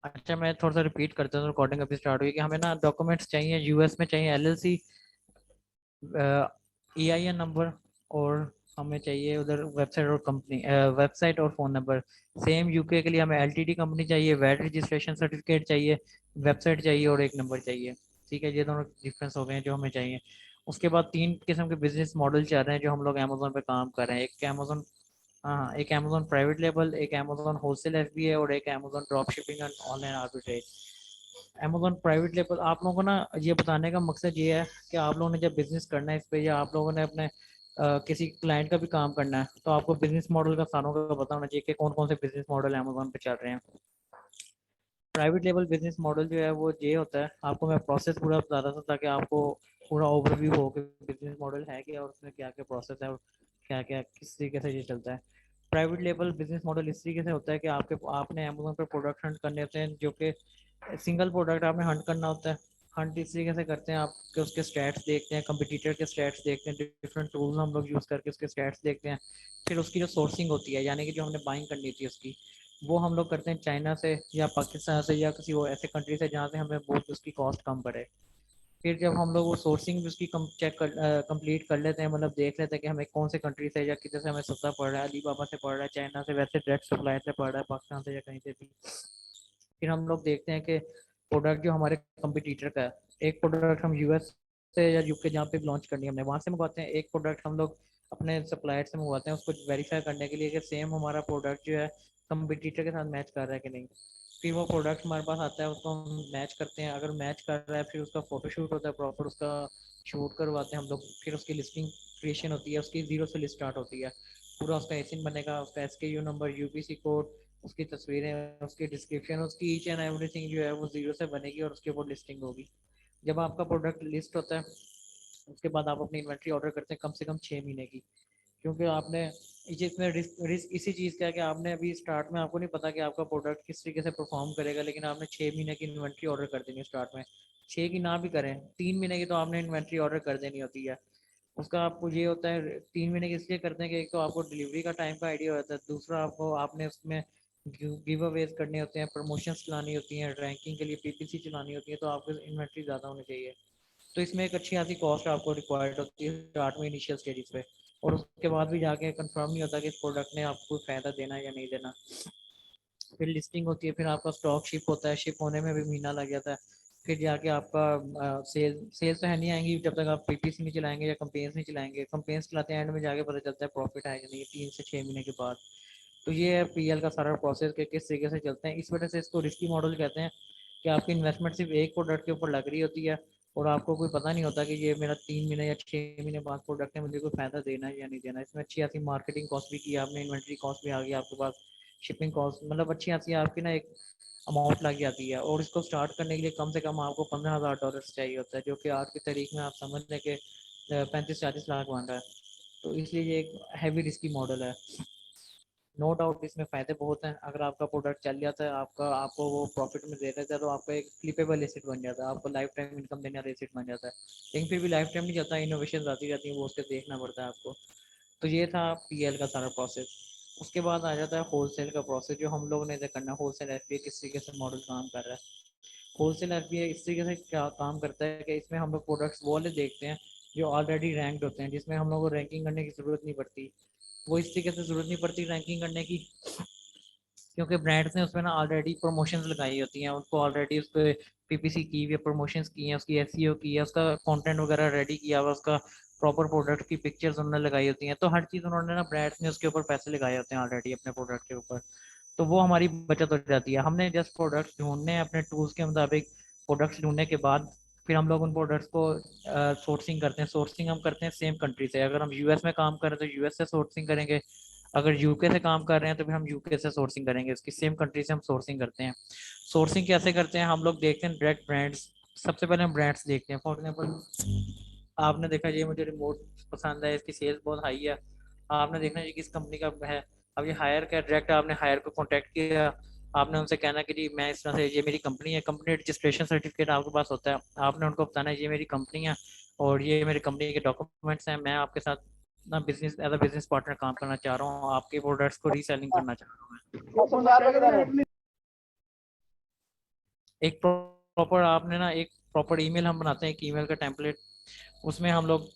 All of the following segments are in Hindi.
अच्छा मैं थोड़ा सा रिपीट करता हूँ, रिकॉर्डिंग अभी स्टार्ट हुई कि हमें ना डॉक्यूमेंट्स चाहिए, यूएस में चाहिए एलएलसी, ईआईएन नंबर, और हमें चाहिए उधर वेबसाइट और कंपनी, वेबसाइट और फ़ोन नंबर। सेम यूके के लिए हमें एलटीडी कंपनी चाहिए, वैट रजिस्ट्रेशन सर्टिफिकेट चाहिए, वेबसाइट चाहिए और एक नंबर चाहिए। ठीक है, ये दोनों डिफरेंस हो गए हैं जो हमें चाहिए। उसके बाद तीन किस्म के बिजनेस मॉडल चल रहे हैं जो हम लोग अमेजोन पे काम कर रहे हैं। एक अमेजोन, हाँ, एक अमेजोन प्राइवेट लेबल, एक अमेजोन होलसेल एफबीए और एक Amazon drop shipping and online arbitrage. Amazon private label आप लोगों को ना ये बताने का मकसद ये है कि आप लोगों ने जब बिजनेस करना है इस पे, या आप लोगों ने अपने किसी क्लाइंट का भी काम करना है, तो आपको बिजनेस मॉडल का सारों का पता होना चाहिए कि कौन कौन से बिजनेस मॉडल अमेजोन पे चल रहे हैं। प्राइवेट लेवल बिजनेस मॉडल जो है वो ये होता है, आपको मैं प्रोसेस पूरा बता रहा था ताकि आपको पूरा ओवरव्यू हो कि बिजनेस मॉडल है क्या और उसमें क्या क्या प्रोसेस है और क्या क्या किस तरीके से ये चलता है। प्राइवेट लेवल बिजनेस मॉडल इस तरीके से होता है कि आपने अमेजोन पर प्रोडक्ट हंट करने होते हैं, जो कि सिंगल प्रोडक्ट आपने हंट करना होता है। हंट इस तरीके से करते हैं आप कि उसके स्टैट्स देखते हैं, कंपटीटर के स्टैट्स देखते हैं, डिफरेंट टूल्स हम लोग यूज़ करके उसके स्टैट्स देखते हैं। फिर उसकी जो सोर्सिंग होती है, यानी कि जो हमने बाइंग करनी थी उसकी, वो हम लोग करते हैं चाइना से या पाकिस्तान से या किसी वो ऐसे कंट्री से जहाँ से हमें बहुत उसकी कॉस्ट कम पड़े। फिर जब हम लोग वो सोर्सिंग भी उसकी चेक कर कंप्लीट कर लेते हैं, मतलब देख लेते हैं कि हमें कौन से कंट्री से या किधर से हमें सस्ता पड़ रहा है, अलीबाबा से पड़ रहा है, चाइना से वैसे डायरेक्ट सप्लाई से पड़ रहा है, पाकिस्तान से या कहीं से भी। फिर हम लोग देखते हैं कि प्रोडक्ट जो हमारे कंपटीटर का है, एक प्रोडक्ट हम यूएस से या यूके जहाँ पे लॉन्च करनी है हमने वहाँ से मंगवाते हैं, एक प्रोडक्ट हम लोग अपने सप्लायर से मंगवाते हैं उसको वेरीफाई करने के लिए कि सेम हमारा प्रोडक्ट जो है कंपटीटर के साथ मैच कर रहा है कि नहीं। फिर वो प्रोडक्ट हमारे पास आता है, उसको हम मैच करते हैं, अगर मैच कर रहा है फिर उसका फोटोशूट होता है, प्रॉपर उसका शूट करवाते हैं हम लोग। फिर उसकी लिस्टिंग क्रिएशन होती है, उसकी जीरो से लिस्ट स्टार्ट होती है, पूरा उसका एसिन बनेगा, उसका एसकेयू नंबर, यूपीसी कोड, उसकी तस्वीरें, उसकी डिस्क्रिप्शन, उसकी ईच एंड एवरीथिंग जो है वो जीरो से बनेगी और उसके ऊपर लिस्टिंग होगी। जब आपका प्रोडक्ट लिस्ट होता है उसके बाद आप अपनी इन्वेंट्री ऑर्डर करते हैं कम से कम 6 महीने की, क्योंकि आपने ये इसमें रिस्क रिस्क इसी चीज़ का है कि आपने अभी स्टार्ट में आपको नहीं पता कि आपका प्रोडक्ट किस तरीके से परफॉर्म करेगा, लेकिन आपने 6 महीने की इन्वेंट्री ऑर्डर कर देनी है स्टार्ट में। 6 की ना भी करें, 3 महीने की तो आपने इन्वेंट्री ऑर्डर कर देनी होती है। उसका आपको ये होता है 3 महीने के इसलिए करते हैं कि एक तो आपको डिलीवरी का टाइम का आइडिया होता है, दूसरा आपको आपने उसमें गिव अवेज करने होते हैं, प्रमोशंस चलानी होती हैं, रैंकिंग के लिए पीपीसी चलानी होती है, तो आपको इन्वेंट्री ज़्यादा होनी चाहिए। तो इसमें एक अच्छी खासी कॉस्ट आपको रिक्वायर्ड होती है स्टार्ट में इनिशियल स्टेजेस पे, और उसके बाद भी जाके कंफर्म नहीं होता कि इस प्रोडक्ट ने आपको फ़ायदा देना है या नहीं देना। फिर लिस्टिंग होती है, फिर आपका स्टॉक शिप होता है, शिप होने में भी महीना लग जाता है। फिर जाके आपका सेल तो है नहीं आएंगी जब तक आप पीपीसी नहीं चलाएंगे या कंपेन्स नहीं चलाएंगे। कंपेन्स चलाते हैं एंड में जाके पता चलता है प्रॉफिट है कि नहीं 3 से 6 महीने के बाद। तो ये है पीएल का सारा प्रोसेस के किस तरीके से चलते हैं। इस वजह से इसको रिस्की मॉडल कहते हैं कि आपकी इन्वेस्टमेंट सिर्फ एक प्रोडक्ट के ऊपर लग रही होती है और आपको कोई पता नहीं होता कि ये मेरा 3 महीने या 6 महीने बाद प्रोडक्ट है, मुझे कोई फायदा देना है या नहीं देना। इसमें अच्छी खासी मार्केटिंग कॉस्ट भी की आपने, इन्वेंट्री कॉस्ट भी आ गई आपके पास, शिपिंग कॉस्ट, मतलब अच्छी खासी आपकी ना एक अमाउंट लग जाती है। और इसको स्टार्ट करने के लिए कम से कम आपको $15,000 चाहिए होता है, जो कि आज की तारीख में आप समझ लें कि 35-40 लाख बन रहा है। तो इसलिए ये एक हैवी रिस्की मॉडल है। नो डाउट इसमें फ़ायदे बहुत हैं, अगर आपका प्रोडक्ट चल जाता है, आपको वो प्रॉफिट में दे देता है, तो आपका एक फ्लिपेबल एसेट बन जाता है, आपको लाइफ टाइम इनकम देने वाला एसेट बन जाता है। लेकिन फिर भी लाइफ टाइम नहीं जाता, इनोवेशन आती रहती है, वो उसके देखना पड़ता है आपको। तो ये था पीएल का सारा प्रोसेस। उसके बाद आ जाता है होलसेल का प्रोसेस, जो हम लोगों ने इधर करना है। होलसेल एफपीए किस तरीके से मॉडल काम कर रहा है। होलसेल एफपीए इस तरीके से क्या काम करता है कि इसमें हम लोग प्रोडक्ट्स वो वाले देखते हैं जो ऑलरेडी रैंक्ड होते हैं, जिसमें हम लोग को रैंकिंग करने की ज़रूरत नहीं पड़ती। वो इस तरीके से ज़रूरत नहीं पड़ती रैंकिंग करने की, क्योंकि ब्रांड्स ने उसमें ना ऑलरेडी प्रमोशंस लगाई होती हैं, उनको ऑलरेडी उस पर पीपीसी की हुई है, प्रमोशंस की हैं, उसकी एसईओ की है, उसका कंटेंट वगैरह रेडी किया हुआ, उसका प्रॉपर प्रोडक्ट की पिक्चर्स उन्होंने लगाई होती हैं। तो हर चीज़ उन्होंने ना ब्रांड्स ने उसके ऊपर पैसे लगाए होते हैं ऑलरेडी अपने प्रोडक्ट के ऊपर। तो वो हमारी बचत हो जाती है। हमने जस्ट प्रोडक्ट्स ढूंढने हैं अपने टूल्स के मुताबिक। प्रोडक्ट्स ढूंढने के बाद फिर हम लोग उन प्रोडक्ट्स को सोर्सिंग करते हैं। सोर्सिंग हम करते हैं सेम कंट्री से, अगर हम यूएस में काम कर रहे हैं तो यूएस से सोर्सिंग करेंगे, अगर यूके से काम कर रहे हैं तो फिर हम यूके से सोर्सिंग करेंगे, उसकी सेम कंट्री से हम सोर्सिंग करते हैं। सोर्सिंग कैसे करते हैं, हम लोग देखते हैं डायरेक्ट ब्रांड्स। सबसे पहले हम ब्रांड्स देखते हैं। फॉर एग्जाम्पल आपने देखा ये मुझे रिमोट पसंद है, इसकी सेल्स बहुत हाई है, आपने देखना ये किस कंपनी का है। अब ये हायर का डायरेक्ट आपने हायर को कांटेक्ट किया, आपने उनसे कहना कि जी मैं इस तरह से, ये मेरी कंपनी है, कंपनी रजिस्ट्रेशन सर्टिफिकेट आपके पास होता है, आपने उनको बताना है ये मेरी कंपनी है और ये मेरी कंपनी के डॉक्यूमेंट्स हैं, मैं आपके साथ ना business as a business partner काम करना चाह रहा हूँ, आपके प्रोडक्ट्स को रीसेलिंग करना चाह रहा हूँ मैं। एक प्रॉपर आपने ना एक प्रॉपर ईमेल हम बनाते हैं, एक ईमेल का टेम्पलेट, उसमें हम लोग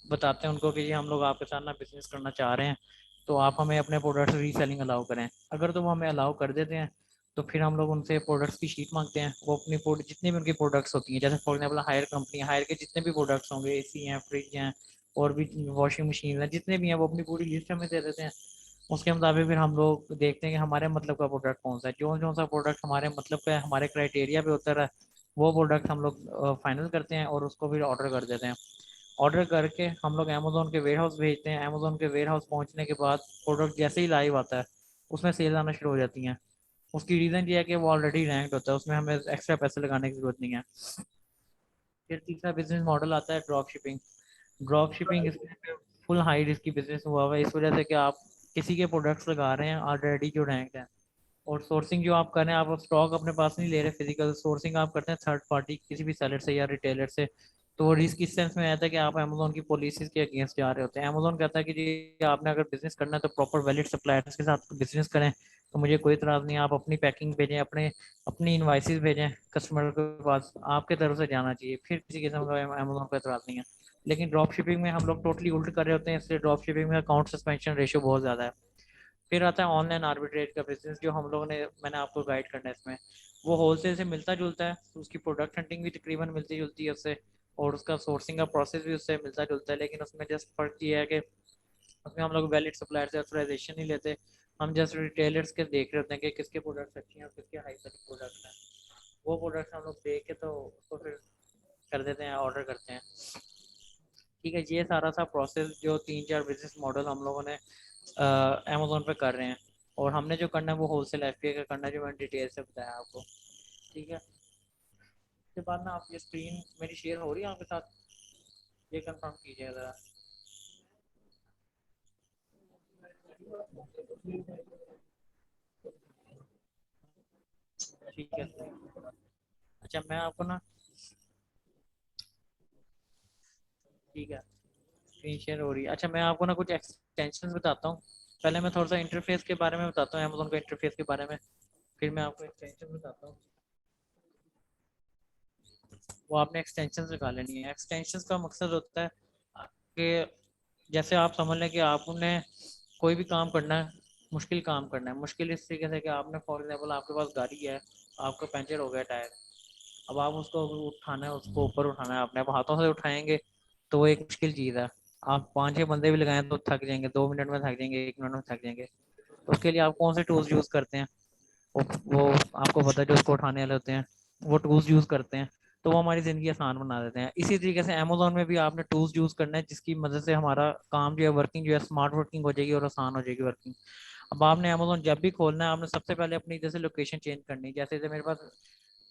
बताते हैं उनको कि ये हम लोग आपके साथ ना बिजनेस करना चाह रहे हैं, तो आप हमें अपने प्रोडक्ट्स रीसेलिंग अलाउ करें। अगर तो वो हमें अलाउ कर देते हैं तो फिर हम लोग उनसे प्रोडक्ट्स की शीट मांगते हैं। वो अपनी जितनी भी उनकी प्रोडक्ट्स होती हैं, जैसे for example Haier company, Haier के जितने भी प्रोडक्ट्स होंगे, एसी हैं, फ्रिज हैं, और भी वॉशिंग मशीन है, जितने भी हैं, वो अपनी पूरी लिस्ट हमें दे देते हैं। उसके मुताबिक फिर हम लोग देखते हैं कि हमारे मतलब का प्रोडक्ट कौन सा है, जो जो सा प्रोडक्ट हमारे मतलब का है, हमारे क्राइटेरिया पे उतर है, वो प्रोडक्ट हम लोग फाइनल करते हैं और उसको फिर ऑर्डर कर देते हैं। ऑर्डर करके हम लोग अमेजोन के वेयर हाउस भेजते हैं। अमेजोन के वेयर हाउस पहुंचने के बाद प्रोडक्ट जैसे ही लाइव आता है उसमें सेल आना शुरू हो जाती हैं। उसकी रीज़न ये है कि वो ऑलरेडी रैंक्ड होता है, उसमें हमें एक्स्ट्रा पैसे लगाने की जरूरत नहीं है। फिर तीसरा बिजनेस मॉडल आता है ड्रॉप शिपिंग। ड्रॉप शिपिंग इसमें फुल हाई रिस्क की बिजनेस हुआ हुआ है, इस वजह से कि आप किसी के प्रोडक्ट्स लगा रहे हैं ऑलरेडी जो रैंक है, और सोर्सिंग जो आप कर रहे हैं, आप स्टॉक अपने पास नहीं ले रहे, फिजिकल सोर्सिंग आप करते हैं थर्ड पार्टी किसी भी सेलर से या रिटेलर से। तो वो रिस्क इस सेंस में आता है कि आप अमेजोन की पॉलिसीज के अगेंस्ट जा रहे होते हैं। अमेजोन कहता है कि जी आपने अगर बिजनेस करना है तो प्रॉपर वैलिड सप्लायर्स के साथ बिजनेस करें, तो मुझे कोई इतराज़ नहीं है, आप अपनी पैकिंग भेजें, अपने अपनी इनवाइसेस भेजें कस्टमर के पास, आपके तरफ से जाना चाहिए, फिर किसी किस्म का अमेजोन को इतराज़ नहीं है। लेकिन ड्रॉप शिपिंग में हम लोग टोटली उल्ट कर रहे होते हैं, इसलिए ड्रॉप शिपिंग में अकाउंट सस्पेंशन रेशियो बहुत ज़्यादा है। फिर आता है ऑनलाइन आर्बिट्रेज का बिजनेस, जो हम लोगों ने मैंने आपको गाइड करना है इसमें। वो होलसेल से मिलता जुलता है, तो उसकी प्रोडक्ट हंटिंग भी तकरीबन मिलती जुलती है उससे, और उसका सोर्सिंग का प्रोसेस भी उससे मिलता जुलता है, लेकिन उसमें जस्ट फर्क ये है कि उसमें हम लोग वैलिड सप्लायर से ऑथराइजेशन नहीं लेते। हम जस्ट रिटेलर्स के देख रहे होते हैं कि किसके प्रोडक्ट्स अच्छे हैं और किसके हाई क्वालिटी प्रोडक्ट्स हैं। वो प्रोडक्ट्स हम लोग देख के तो उसको फिर कर देते हैं, ऑर्डर करते हैं। ठीक है, ये सारा सा प्रोसेस जो तीन चार बिजनेस मॉडल हम लोगों ने अमेजोन पे कर रहे हैं, और हमने जो करना है वो होलसेल एफपीए का करना है, जो मैंने डिटेल से बताया आपको। ठीक है, उसके बाद ना आप ये स्क्रीन मेरी शेयर हो रही है आपके साथ, ये कंफर्म कीजिए ज़रा। ठीक है, अच्छा मैं आपको ना, ठीक है स्क्रीन शेयर हो रही है। अच्छा मैं आपको ना कुछ एक्सटेंशन बताता हूँ। पहले मैं थोड़ा सा इंटरफेस के बारे में बताता हूँ, अमेजोन का इंटरफेस के बारे में, फिर मैं आपको एक्सटेंशन बताता हूँ। वो आपने एक्सटेंशन लगा लेनी है। एक्सटेंशन का मकसद होता है कि जैसे आप समझ लें कि आपने कोई भी काम करना है, मुश्किल काम करना है, मुश्किल इस तरीके से कि आपने फॉर एग्जाम्पल आपके पास गाड़ी है, आपका पंचर हो गया टायर, अब आप उसको उठाना है, उसको ऊपर उठाना है, आपने अब हाथों से उठाएंगे तो वो एक मुश्किल चीज़ है। आप पाँच छः बंदे भी लगाएं तो थक जाएंगे, 2 मिनट में थक जाएंगे, 1 मिनट में थक जाएंगे। तो उसके लिए आप कौन से टूल्स यूज़ करते हैं? वो आपको पता है जो उसको उठाने वाले होते हैं, वो टूल्स यूज़ करते हैं। तो वो हमारी ज़िंदगी आसान बना देते हैं। इसी तरीके से अमेजोन में भी आपने टूल्स यूज़ करना है जिसकी मदद से हमारा काम जो है, वर्किंग जो है, स्मार्ट वर्किंग हो जाएगी और आसान हो जाएगी वर्किंग। अब आपने अमेजोन जब भी खोलना है, आपने सबसे पहले अपनी जैसे लोकेशन चेंज करनी है। जैसे मेरे पास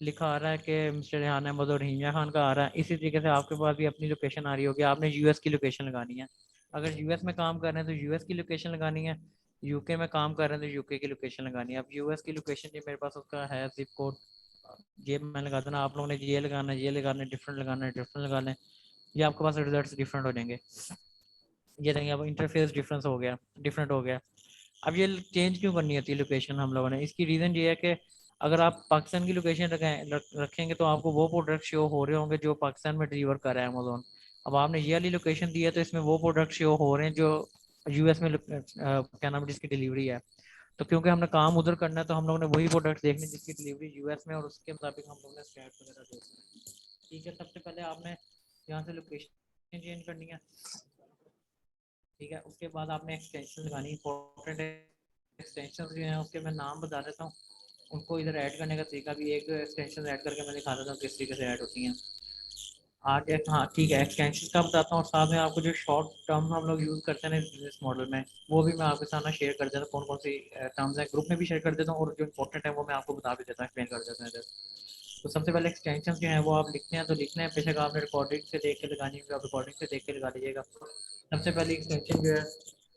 लिखा आ रहा है कि मिस्टर रिहान अहमद और हिमिया खान का आ रहा है, इसी तरीके से आपके पास भी अपनी लोकेशन आ रही होगी। आपने यूएस की लोकेशन लगानी है। अगर यूएस में काम कर रहे हैं तो यूएस की लोकेशन लगानी है, यूके में काम कर रहे हैं तो यूके की लोकेशन लगानी है। अब यूएस की लोकेशन जो मेरे पास उसका है जिप कोड, ये मैं लगा देना, आप लोगों ने ये लगाना है, ये लगाना है, डिफरेंट लगाना है, डिफरेंट लगा लें, ये आपके पास रिजल्ट डिफरेंट हो जाएंगे। ये देखिए अब इंटरफेस डिफरेंस हो गया, डिफरेंट हो गया। अब ये चेंज क्यों करनी होती है लोकेशन हम लोगों ने? इसकी रीज़न ये है कि अगर आप पाकिस्तान की लोकेशन रखेंगे तो आपको वो प्रोडक्ट शो हो रहे होंगे जो पाकिस्तान में डिलीवर कर रहा है अमेजोन। अब आपने ये वाली लोकेशन दी है तो इसमें वो प्रोडक्ट शो हो रहे हैं जो यूएस में क्या नाम है जिसकी डिलीवरी है। तो क्योंकि हमने काम उधर करना है तो हम लोगों ने वही प्रोडक्ट देखने जिसकी डिलीवरी यूएस में, और उसके मुताबिक हम लोगों ने स्टैट वगैरह देखना है। ठीक है, सबसे पहले आपने यहाँ से लोकेशन चेंज करनी है। ठीक है, उसके बाद आपने एक्सटेंशन लगानी, इंपॉर्टेंट एक्सटेंशन जो हैं उसके मैं नाम बता देता हूँ। उनको इधर ऐड करने का तरीका भी, एक एक्सटेंशन ऐड करके मैं दिखा देता हूँ किस तरीके से ऐड होती हैं। आज एक, हाँ ठीक है, एक्सटेंशन का बताता हूँ, और साथ में आपको जो शॉर्ट टर्म हम लोग यूज़ करते हैं बिजनेस मॉडल में, वो भी मैं आपके साथ ना शेयर कर देता हूँ। कौन कौन सी टर्म्स हैं ग्रुप में भी शेयर कर देता हूँ, और जो इंपॉर्टेंट है वो मैं आपको बता भी देता हूँ, एक्सप्लेन कर देता हूँ इधर। तो सबसे पहले एक्सटेंशन जो है वो आप लिखते हैं तो लिखना है, बेशक आपने रिकॉर्डिंग से देख के लगानी है, आप रिकॉर्डिंग से देख के लगा लीजिएगा। सबसे पहले एक्सटेंशन जो है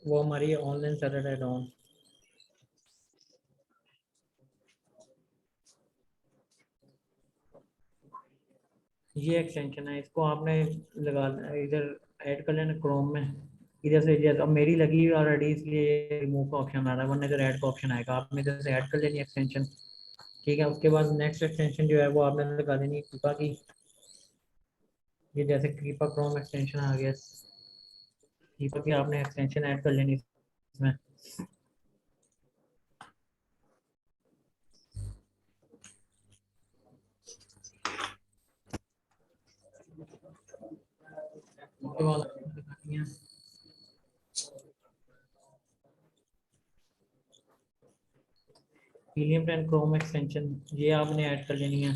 वो हमारी ऑनलाइन सेलर एड ऑन, ये एक्सटेंशन है, इसको आपने लगा इधर ऐड कर लेना क्रोम में। इधर से जैसे अब मेरी लगी हुई ऑलरेडी इसलिए रिमूव का ऑप्शन आ रहा है, वरना इधर ऐड का ऑप्शन आएगा, आपने इधर से ऐड कर लेनी एक्सटेंशन। ठीक है, उसके बाद नेक्स्ट एक्सटेंशन जो है वो आपने लगा देनी है कीपा की। ये जैसे कीपा क्रोम एक्सटेंशन आ गया, कीपा की आपने एक्सटेंशन ऐड कर लेनी इसमें। उसके बाद आपने लगानी है हीलियम 10 क्रोम एक्सटेंशन, ये आपने ऐड कर लेनी है।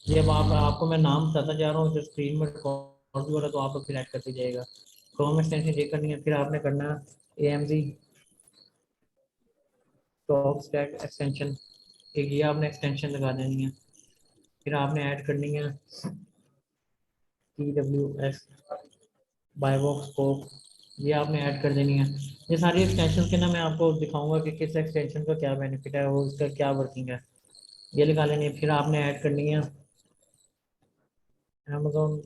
ये अब आप आपको मैं नाम बताता जा रहा हूँ, जब स्क्रीन में रिकॉर्ड भी हो रहा है तो आप फिर ऐड करते जाइएगा। क्रोम एक्सटेंशन ये करनी है, फिर आपने करना A M G top stack extension, एक ये आपने एक्सटेंशन लगा देनी है। फिर आपने ऐड करनी है टी डब्ल्यू एस बायबॉक्स स्कोप, ये आपने ऐड कर देनी है। ये सारी एक्सटेंशन के ना मैं आपको दिखाऊंगा कि किस एक्सटेंशन का क्या बेनिफिट है और उसका क्या वर्किंग है, ये लगा लेनी है। फिर आपने ऐड करनी है Amazon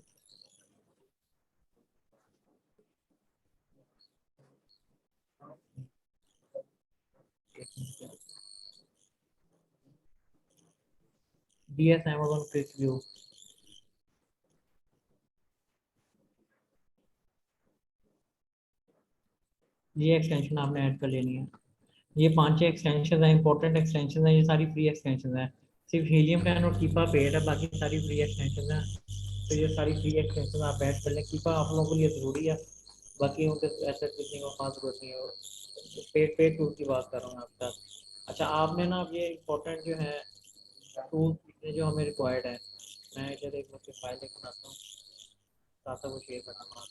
D S Amazon quick view, ये एक्सटेंशन आपने ऐड कर लेनी है। ये पांच छह एक्सटेंशन है, इंपॉर्टेंट एक्सटेंशन है, ये सारी फ्री एक्सटेंशन है। सिर्फ हीलियम फैन और कीपा पेड है, बाकी सारी फ्री एक्सटेंशन है। तो ये सारी फ्री एक्सटेंशन आप ऐड कर लें, कीपा आप लोगों के लिए ज़रूरी है, बाकी उनके ऐसा किसी को खास जरूरत नहीं है। पेड पेड टूल की बात कर रहा हूँ आपका। अच्छा, आपने ना अब ये इंपॉर्टेंट जो है टूल जो हमें रिक्वायर्ड है, मैं इधर एक मुझे फाइल एक बनाता हूँ ताकि वो शेयर करना हूँ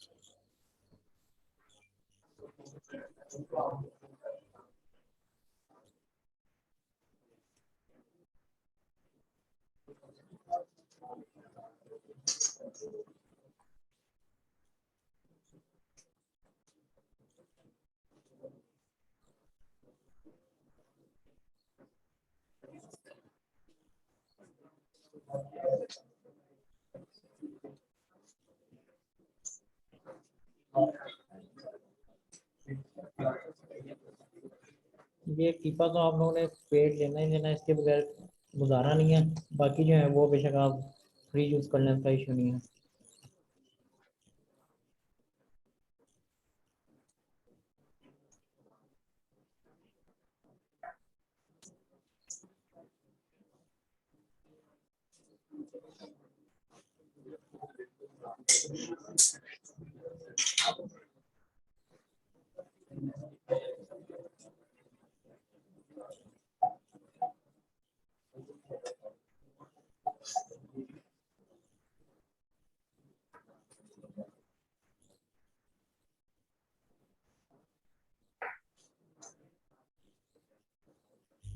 ये कीपा तो आप लोगों ने पेड लेना ही लेना है, इसके बगैर गुजारा नहीं है। बाकी जो है वो बेशक आप फ्री यूज़ कर लें, उसका इशू नहीं है।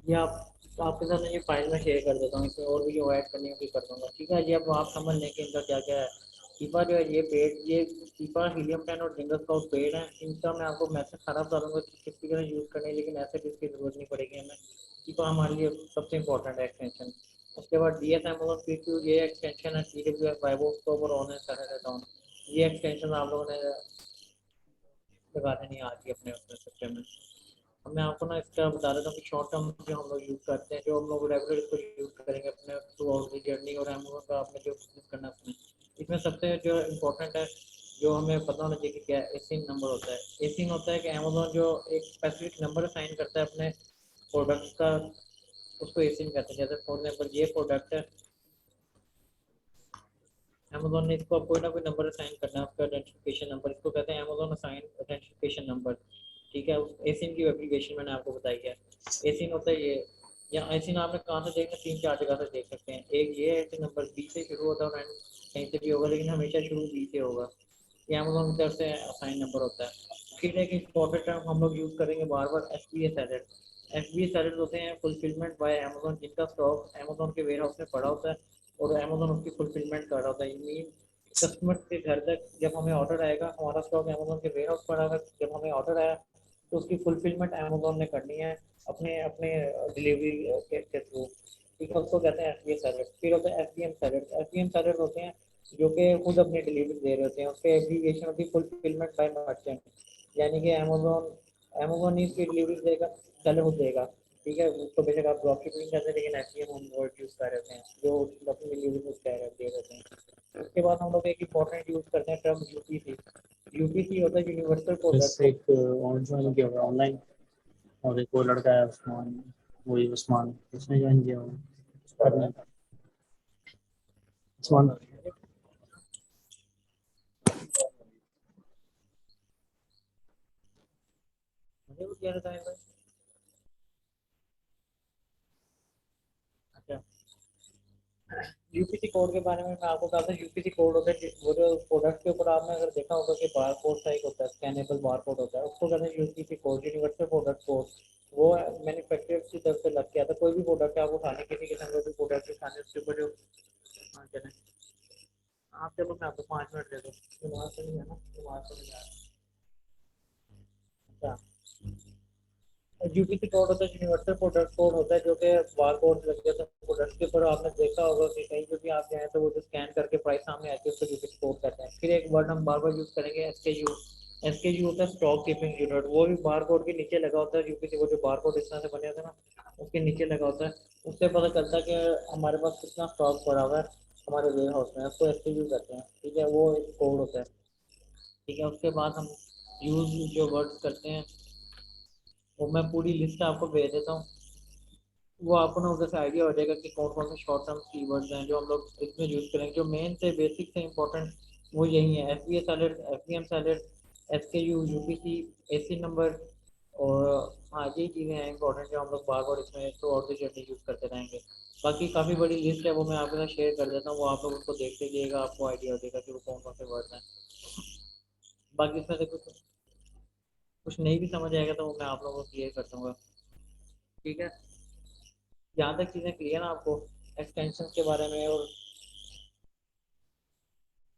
ये आप आपके साथ ये फाइल में शेयर कर देता हूँ, इसमें और भी जो ऐड करनी है कर दूंगा। ठीक है जी, अब आप समझ लें कि इनका क्या क्या है। कीपा जो है ये पेड, ये कीपा हीलियम 10 और जिंगल स्काउट पेड है। इनका मैं आपको मैसेज सारा बता दूंगा कि किस तरह यूज़ करनी है, लेकिन ऐसे भी इसकी जरूरत नहीं पड़ेगी हमें। कीपा हमारे लिए सबसे इंपॉर्टेंट है एक्सटेंशन। उसके बाद डी एस एम क्यू, ये एक्सटेंशन है टी डब्ल्यू एफ फाइव और ऑन है। ये एक्सटेंशन आप लोगों ने लगा देनी है आज ही अपने अपने सिस्टम में। अब मैं आपको ना इसका बता देता हूँ कि शॉर्ट टर्म जो हम लोग यूज़ करते हैं, जो हम लोग रेगुलर इसको यूज़ करेंगे अपने थ्रू आउट दी जर्नी, और अमेजोन का आपने जो बिजनेस करना है उसमें, इसमें सबसे जो इम्पोर्टेंट है, जो हमें पता होना चाहिए कि क्या एसिन नंबर होता है। एसिन होता है कि अमेजोन जो एक स्पेसिफिक नंबर साइन करता है अपने प्रोडक्ट्स का, उसको एसिन कहते हैं। जैसे फॉर एग्जाम्पल ये प्रोडक्ट है, अमेजोन ने इसको कोई ना कोई नंबर असाइन करना है, आपका आइडेंटिफिकेशन नंबर, इसको कहते हैं अमेजोन असाइन आइडेंटिफिकेशन नंबर। ठीक है, उस एसिन की एप्लीकेशन मैंने आपको बताई है। एसिन होता है ये, या एसिन आपने कहाँ से देखना, तीन चार जगह से देख सकते हैं। एक ये है कि नंबर बी से शुरू होता है और कहीं से भी होगा, लेकिन हमेशा शुरू बी से होगा। ये अमेजोन की तरफ से असाइन नंबर होता है। फिर एक इंपॉर्टेंट टर्म हम लोग यूज़ करेंगे बार बार, S B S added. S B S added होते हैं फुलफिलमेंट बाय अमेजोन, जिनका स्टॉक अमेजोन के वेयर हाउस में पड़ा होता है और अमेजोन उसकी फुलफिलमेंट कर रहा होता है। मीन कस्टमर के घर तक जब हमें ऑर्डर आएगा, हमारा स्टॉक अमेजोन के वेयर हाउस पड़ा होगा, जब हमें ऑर्डर आया तो उसकी फुलफिलमेंट अमेजोन ने करनी है अपने अपने डिलीवरी के थ्रू। ठीक है, उसको कहते हैं एस बी एस सैलड। फिर होता है S B M salad. S B M salad होते हैं जो कि खुद अपनी डिलीवरी दे रहे होते हैं, उसके एग्रीगेशन होती है फुलफिलमेंट बाय मर्चेंट, यानी कि अमेजोन अमेजोन ही उसकी डिलीवरी देगा, सेलर खुद देगा। ठीक है, उसको बेशक आप ड्रॉप शिपिंग करते हैं लेकिन एफबीएम हम वर्ड यूज़ कर रहे हैं जो अपनी यूज कह रहे हैं। उसके बाद हम लोग एक इंपॉर्टेंट यूज़ करते हैं टर्म यूपीसी। यूपीसी होता है यूनिवर्सल प्रोडक्ट। एक और ज्वाइन किया हुआ ऑनलाइन, और एक और लड़का है उस्मान, वही उस्मान, उसने ज्वाइन किया हुआ करने का। उस्मान मुझे वो क्या बताया भाई। अच्छा, यूपीसी कोड के बारे में मैं आपको कहा था। यूपीसी कोड होता है वो जो प्रोडक्ट के ऊपर आपने अगर देखा होगा कि बार कोड टाइप होता है, स्कैनेबल बार कोड होता है, उसको कहते हैं UPC code, universal product code. वो मैन्युफैक्चरर की तरफ से लग के आता है। कोई भी प्रोडक्ट आप उठाने, किसी किस्म का भी प्रोडक्ट उठाने, उसके ऊपर जो, हाँ चलें आप, चलो मैं आपको 5 मिनट दे दूँ, दिमाग से नहीं है ना, दिमाग से नहीं आ रहा। अच्छा, यूपीसी कोड होता है यूनिवर्सल प्रोडक्ट कोड होता है, जो कि बार कोड लग जाता है प्रोडक्ट के ऊपर। आपने देखा होगा कि कहीं पे भी आप जाएं तो वो जो स्कैन करके प्राइस सामने आती है उसको यूपीसी कोड कहते हैं। फिर एक वर्ड हम बार बार यूज करेंगे, एसकेयू। एसकेयू होता है स्टॉक कीपिंग यूनिट। वो भी बार कोड के नीचे लगा होता है। यूपीसी वो जो बार कोड इस तरह से बने होते हैं ना, उसके नीचे लगा होता है। उससे पता चलता है कि हमारे पास कितना स्टॉक पड़ा हुआ है हमारे वेयर हाउस में, उसको एसकेयू कहते हैं। ठीक है, वो एक कोड होता है। ठीक है, उसके बाद हम यूज जो वर्ड्स करते हैं वो मैं पूरी लिस्ट आपको भेज देता हूँ। वो आपको ना उधर से आइडिया हो जाएगा कि कौन कौन से शॉर्ट टर्म कीवर्ड्स हैं जो हम लोग इसमें यूज़ करेंगे। जो मेन से बेसिक से इंपॉर्टेंट वो यही है, F B A sold, F B M salad, S K U, U P C, A C number. और हाँ, ये चीज़ें हैं इंपॉर्टेंट जो हम लोग बार बार इसमें through out the journey use करते रहेंगे। बाकी काफ़ी बड़ी लिस्ट है, वो मैं आपके साथ शेयर कर देता हूँ। वो आप लोग उसको देखते जाइएगा, आपको आइडिया हो जाएगा कि वो कौन कौन से वर्ड्स हैं। बाकी इसमें से कुछ कुछ नहीं भी समझ आएगा तो वो मैं आप लोगों को क्लियर कर दूँगा। ठीक है, जहाँ तक चीज़ें क्लियर है आपको एक्सटेंशन के बारे में, और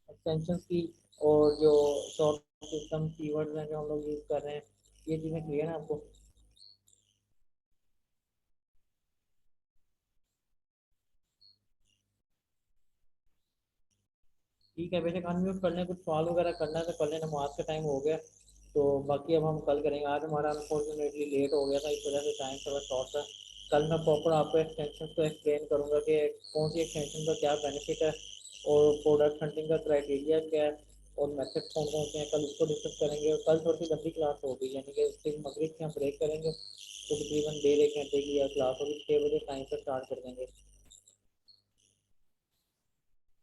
एक्सटेंशन की, और जो शॉर्ट सिस्टम कीवर्ड्स हैं जो हम लोग यूज़ कर रहे हैं, ये चीज़ें क्लियर है आपको। ठीक है, बेशक अनम्यूट कर लें, कुछ सवाल वगैरह करना है तो कर लें, नमाज का टाइम हो गया। तो बाकी अब हम कल करेंगे। आज हमारा अनफॉर्चुनेटली लेट हो गया था, इस वजह से टाइम थोड़ा शॉर्ट था। कल मैं प्रॉपर आपको एक्सटेंशन को एक्सप्लेन करूँगा कि कौन सी एक्सटेंशन का क्या बेनिफिट है, और प्रोडक्ट हंटिंग का क्राइटेरिया क्या है, और मेथड कौन कौन से हैं, कल उसको डिस्कस करेंगे। और कल थोड़ी सी लंबी क्लास होगी, यानी कि फिर मगरिब से हम ब्रेक करेंगे तो तकरीबन 1.5 घंटे की क्लास होगी। 6 बजे टाइम पर स्टार्ट कर देंगे।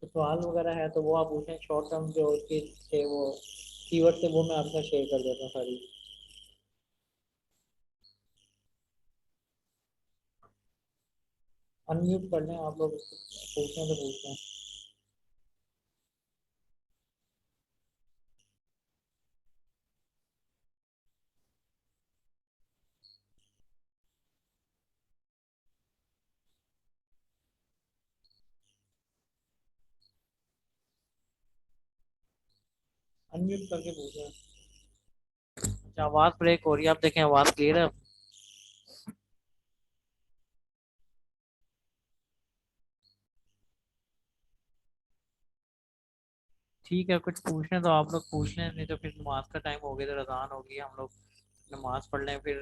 तो सवाल वगैरह है तो वो आप पूछें। शॉर्ट टर्म जो उसके थे वो कीवर्ड थे, वो मैं आपसे शेयर कर देता हूँ सारी। अनम्यूट कर लें आप लोग, पूछते हैं तो पूछते हैं। अनम्यूट करके पूछें। अच्छा, आवाज़ ब्रेक हो रही है, आप देखें आवाज़ क्लियर है। ठीक है, कुछ पूछना तो आप लोग पूछ लें, नहीं तो फिर नमाज का टाइम हो गया तो अजान होगी, हम लोग नमाज पढ़ लें। फिर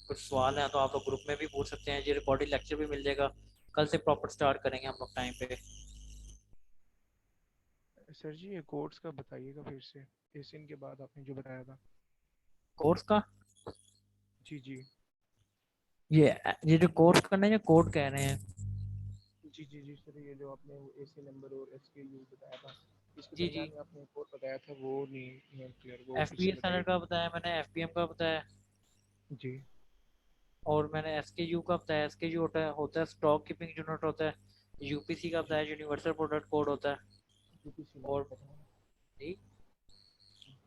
कुछ सवाल हैं तो आप लोग ग्रुप में भी पूछ सकते हैं। ये रिकॉर्डेड लेक्चर भी मिल जाएगा। कल से प्रॉपर स्टार्ट करेंगे हम लोग टाइम पे। सर जी ये कोर्स का बताइएगा फिर से, एशियन के बाद आपने जो बताया था। कोर्स का, जी जी। ये जो कोर्स करना है, ये कोड कह रहे हैं। जी जी जी सर, ये जो आपने एसी नंबर और एस के यू बताया था, इसके जी जी, दरमियान में आपने एक और बताया था, वो नहीं क्लियर, वो एफ फिर पी से एस बताइए। का बताया मैंने, एफ पी एम का बताया, जी। और मैंने एस के यू का बताया। एस के यू होता है स्टॉक कीपिंग यूनिट होता है। यूपीसी का जी बताया यूनिवर्सल प्रोडक्ट कोड होता है। यूपीसी नहीं और पता।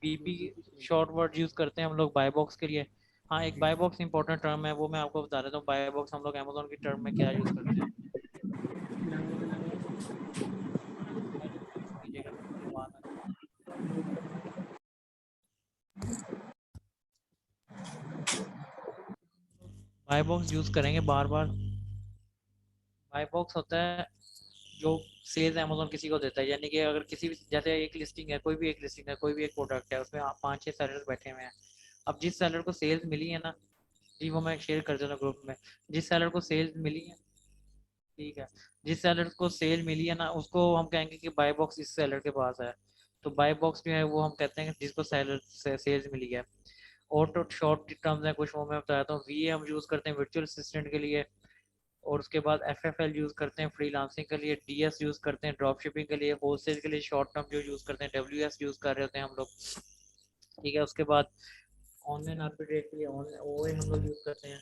BP UPC. Short word use करते हैं हम लोग बाय बॉक्स के लिए। हाँ, एक जी बाय बॉक्स इंपॉर्टेंट टर्म है, वो मैं आपको बता देता हूँ। बाय बॉक्स हम लोग अमेजोन की टर्म में क्या यूज़ करते हैं। बाय बॉक्स यूज़ करेंगे बार बार। बाय बॉक्स होता है जो सेल्स अमेजोन किसी को देता है, यानी कि अगर किसी भी, जैसे एक लिस्टिंग है, कोई भी एक लिस्टिंग है, कोई भी एक प्रोडक्ट है, उसमें 5-6 सेलर बैठे हुए हैं। अब जिस सेलर को सेल्स मिली है ना, जी वो मैं शेयर कर देता हूँ ग्रुप में। जिस सेलर को सेल मिली है, ठीक है, जिस सेलर को सेल मिली है ना, उसको हम कहेंगे कि बाय बॉक्स इस सेलर के पास है। तो बाय बॉक्स जो है वो हम कहते हैं कि जिसको सेलर से सेल्स मिली है। और तो शॉर्ट टर्म्स हैं कुछ, वो मैं बताता हूँ। वी हम यूज़ करते हैं वर्चुअल असिस्टेंट के लिए, और उसके बाद FFL यूज़ करते हैं फ्रीलांसिंग के लिए, DS यूज़ करते हैं ड्रॉप शिपिंग के लिए, होलसेल के लिए शॉर्ट टर्म जो यूज़ करते हैं WS यूज़ कर रहे होते हैं हम लोग, ठीक है। उसके बाद ऑनलाइन आर्बिट्रेज के लिए ऑनलाइन OA हम लोग यूज़ करते हैं।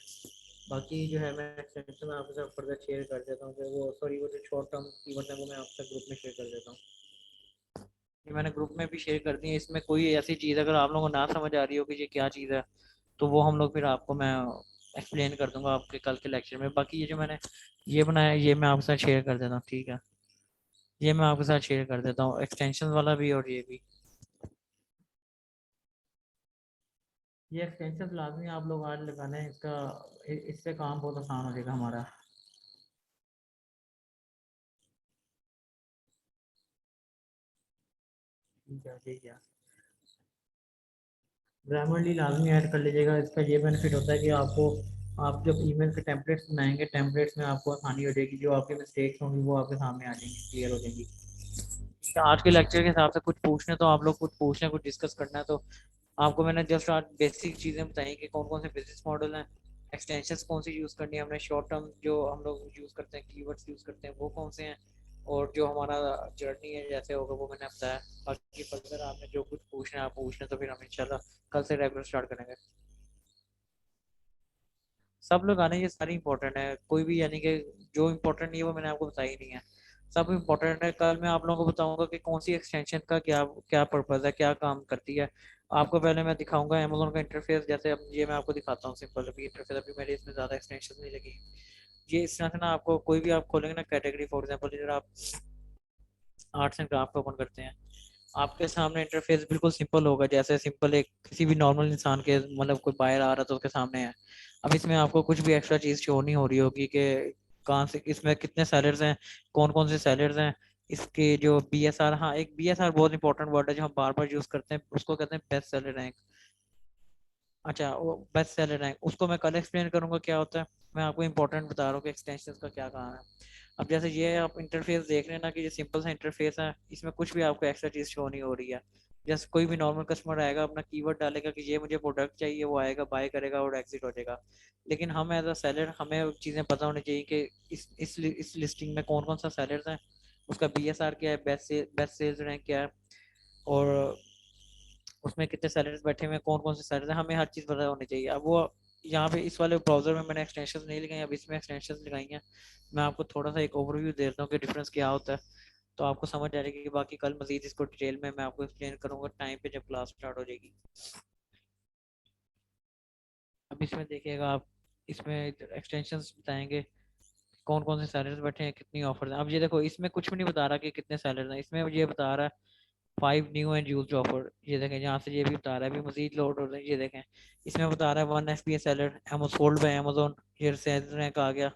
बाकी जो है मैं एक्सटेंशन में आपके साथ फर्दर शेयर कर देता हूँ, वो सॉरी वो जो शॉर्ट टर्म कीवर्ड है वो मैं आपके ग्रुप में शेयर कर देता हूँ। ये मैंने ग्रुप में भी शेयर कर दी है। इसमें कोई ऐसी चीज़ अगर आप लोगों को ना समझ आ रही हो कि ये क्या चीज़ है, तो वो हम लोग फिर आपको मैं एक्सप्लेन कर दूंगा आपके कल के लेक्चर में। बाकी ये जो मैंने ये बनाया ये मैं आपके साथ शेयर कर देता हूँ, ठीक है। ये मैं आपके साथ शेयर कर देता हूँ, एक्सटेंशन वाला भी और ये भी। ये एक्सटेंशन लाजमी आप लोग आज लगाना है, इसका इससे काम बहुत आसान हो जाएगा हमारा। ठीक है, ठीक है। ग्रामरली लाजमी ऐड कर लीजिएगा। इसका ये बेनिफिट होता है कि आपको, आप जब ईमेल के टेम्पलेट्स बनाएंगे, टेम्पलेट्स में आपको आसानी हो जाएगी, जो आपकी मिस्टेक्स होंगी वो आपके सामने आ जाएंगी, क्लियर हो जाएंगी। तो आज के लेक्चर के हिसाब से कुछ पूछने, तो आप लोग कुछ पूछना कुछ डिस्कस करना है तो आपको मैंने जस्ट आज बेसिक चीज़ें बताई कि कौन कौन से बिजनेस मॉडल हैं, एक्सटेंशंस कौन सी यूज़ करनी है हमने, शॉर्ट टर्म जो हम लोग यूज़ करते हैं कीवर्ड्स यूज़ करते हैं वो कौन से हैं, और जो हमारा जर्नी है जैसे होगा वो मैंने बताया। बाकी फर्दर आपने जो कुछ पूछना है आप पूछ लें, तो फिर हम इंशाल्लाह कल से रेगुलर स्टार्ट करेंगे। सब लोग आने, ये सारी इंपॉर्टेंट है, कोई भी यानी कि जो इंपॉर्टेंट नहीं है वो मैंने आपको बताया ही नहीं है। सब इंपॉर्टेंट है। कल मैं आप लोगों को बताऊंगा कि कौन सी एक्सटेंशन का क्या क्या पर्पज़ है, क्या काम करती है। आपको पहले मैं दिखाऊंगा अमेजोन का इंटरफेस, जैसे अब ये मैं आपको दिखाता हूँ सिंपल अभी इंटरफेस, अभी मेरे इसमें ज़्यादा एक्सटेंशन नहीं लगी। ये इस तरह से ना, आपको कोई भी आप खोलेंगे ना कैटेगरी, फॉर एग्जाम्पल इधर आप आर्ट्स एंड क्राफ्ट ओपन करते हैं, आपके सामने इंटरफेस बिल्कुल सिंपल होगा, जैसे सिंपल एक किसी भी नॉर्मल इंसान के, मतलब कोई बाहर आ रहा तो उसके सामने है। अब इसमें आपको कुछ भी एक्स्ट्रा चीज़ शो नहीं हो रही होगी कि कहाँ से, इसमें कितने सेलर्स हैं, कौन कौन से सेलर्स हैं, इसके जो BSR, हाँ एक BSR बहुत इंपॉर्टेंट वर्ड है जो हम बार बार यूज़ करते हैं, उसको कहते हैं बेस्ट सेलर रैंक। अच्छा, वो बेस्ट सेलर रैंक उसको मैं कल एक्सप्लेन करूंगा क्या होता है। मैं आपको इंपॉर्टेंट बता रहा हूँ कि एक्सटेंशन का क्या काम है। अब जैसे ये आप इंटरफेस देख रहे हैं ना कि ये सिंपल सा इंटरफेस है, इसमें कुछ भी आपको एक्स्ट्रा चीज़ शो नहीं हो रही है। जैसे कोई भी नॉर्मल कस्टमर आएगा, अपना कीवर्ड डालेगा कि ये मुझे प्रोडक्ट चाहिए, वो आएगा बाय करेगा और एग्जिट हो जाएगा। लेकिन हम एज अ सेलर हमें चीज़ें पता होनी चाहिए कि इस लिस्टिंग में कौन कौन सा सेलर्स हैं, उसका BSR क्या है, बेस्ट सेल्स रैंक क्या है, और उसमें कितने सेलर्स बैठे हुए हैं, कौन कौन से सेलर्स हैं, हमें हर चीज़ पता होनी चाहिए। अब वो यहाँ पे इस वाले ब्राउजर में मैंने एक्सटेंशन नहीं लगाई, अब इसमें एक्सटेंशन लगाई हैं। मैं आपको थोड़ा सा एक ओवरव्यू देता हूँ कि डिफरेंस क्या होता है, तो आपको समझ आ जाएगी कि बाकी कल मजीद इसको डिटेल में मैं आपको एक्सप्लेन करूँगा टाइम पे जब क्लास स्टार्ट हो जाएगी। अब इसमें देखिएगा आप, इसमें एक्सटेंशंस बताएंगे कौन कौन से सैलरीज बैठे हैं, कितनी ऑफर हैं। अब ये देखो इसमें कुछ भी नहीं बता रहा कि कितने सैलरीज हैं, इसमें ये बता रहा है 5 न्यू एंड यूज्ड ऑफर। ये देखें यहाँ से ये भी बता रहा है, अभी मजीद लोड हो रहे हैं, ये देखें इसमें बता रहा है 1 FBA Saylor sold by Amazon, ये सेलर रैंक आ गया।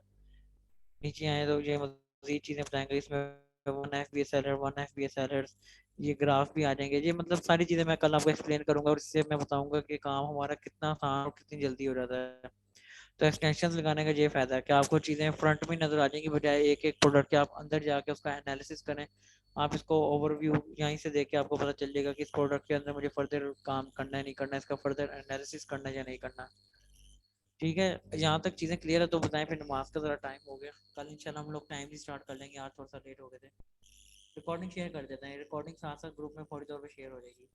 नीचे आए तो ये मजीद चीज़ें बताएंगे, इसमें 1 FBA सैलर, 1 FBA सैलर्स, ये ग्राफ भी आ जाएंगे। ये मतलब सारी चीज़ें मैं कल आपको एक्सप्लेन करूंगा, और इससे मैं बताऊंगा कि काम हमारा कितना आसान और कितनी जल्दी हो जाता है। तो एक्सटेंशन लगाने का ये फायदा है कि आपको चीज़ें फ्रंट में नजर आ जाएंगी, बजाय एक एक प्रोडक्ट के आप अंदर जाके उसका एनालिसिस करें। आप इसको ओवरव्यू यहीं से देख के आपको पता चल जाएगा कि इस प्रोडक्ट के अंदर मुझे फर्दर काम करना है नहीं करना है, इसका फर्दर एनालिसिस करना है या नहीं करना। ठीक है, यहाँ तक चीज़ें क्लियर है तो बताएं, फिर नमाज का ज़रा टाइम हो गया, कल इंशाल्लाह हम लोग टाइम भी स्टार्ट कर लेंगे, आज थोड़ा सा लेट हो गए थे। रिकॉर्डिंग शेयर कर देते हैं, रिकॉर्डिंग साथ साथ ग्रुप में फौरी तौर पर शेयर हो जाएगी।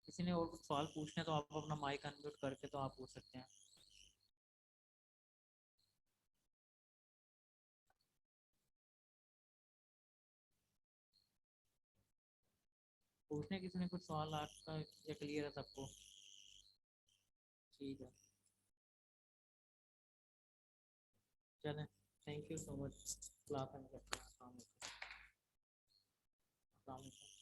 किसी ने और कुछ सवाल पूछने तो आप अपना माइक अनम्यूट करके तो आप पूछ सकते हैं। पूछने किसी ने कुछ सवाल आपका, या क्लियर है सबको? ठीक है, चलें, thank you so much. Class and करते हैं। अस्सलाम वालेकुम।